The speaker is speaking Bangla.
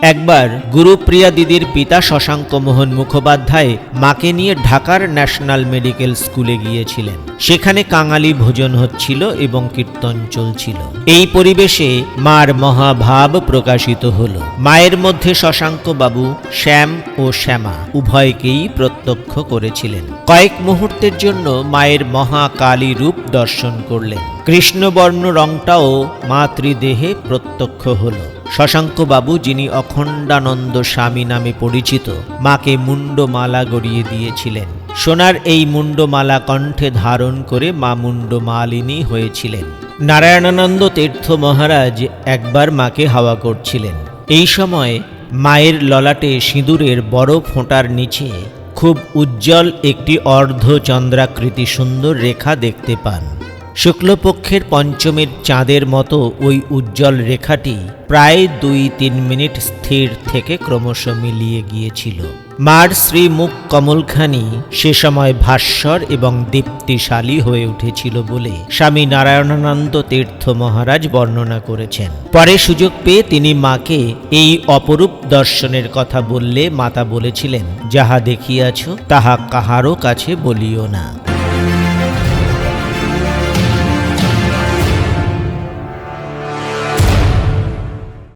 একবার গুরুপ্রিয়া দিদির পিতা শশাঙ্ক মোহন মুখোপাধ্যায় মাকে নিয়ে ঢাকার ন্যাশনাল মেডিকেল স্কুলে গিয়েছিলেন। সেখানে কাঙালি ভোজন হচ্ছিল এবং কীর্তন চলছিল। এই পরিবেশে মার মহাভাব প্রকাশিত হল। মায়ের মধ্যে শশাঙ্ক বাবু শ্যাম ও শ্যামা উভয়কেই প্রত্যক্ষ করেছিলেন। কয়েক মুহূর্তের জন্য মায়ের মহাকালী রূপ দর্শন করলেন। কৃষ্ণবর্ণ রংটাও মাতৃদেহে প্রত্যক্ষ হল। শশাঙ্ক বাবু, যিনি অখণ্ডানন্দ স্বামী নামে পরিচিত, মাকে মুন্ডমালা গড়িয়ে দিয়েছিলেন। সোনার এই মুন্ডমালা কণ্ঠে ধারণ করে মা মুন্ডমালিনী হয়েছিলেন। নারায়ণানন্দ তীর্থ মহারাজ একবার মাকে হাওয়া করছিলেন। এই সময় মায়ের ললাটে সিঁদুরের বড় ফোঁটার নিচে খুব উজ্জ্বল একটি অর্ধচন্দ্রাকৃতি সুন্দর রেখা দেখতে পান। শুক্লপক্ষের পঞ্চমীর চাঁদের মতো ওই উজ্জ্বল রেখাটি প্রায় 2-3 মিনিট স্থির থেকে ক্রমশ মিলিয়ে গিয়েছিল। মার শ্রীমুখ কমলখানি সে সময় ভাস্বর এবং দীপ্তিশালী হয়ে উঠেছিল বলে স্বামী নারায়ণানন্দ তীর্থ মহারাজ বর্ণনা করেছেন। পরে সুযোগ পেয়ে তিনি মাকে এই অপরূপ দর্শনের কথা বললে মাতা বলেছিলেন, যাহা দেখিয়াছ তাহা কাহারও কাছে বলিও না।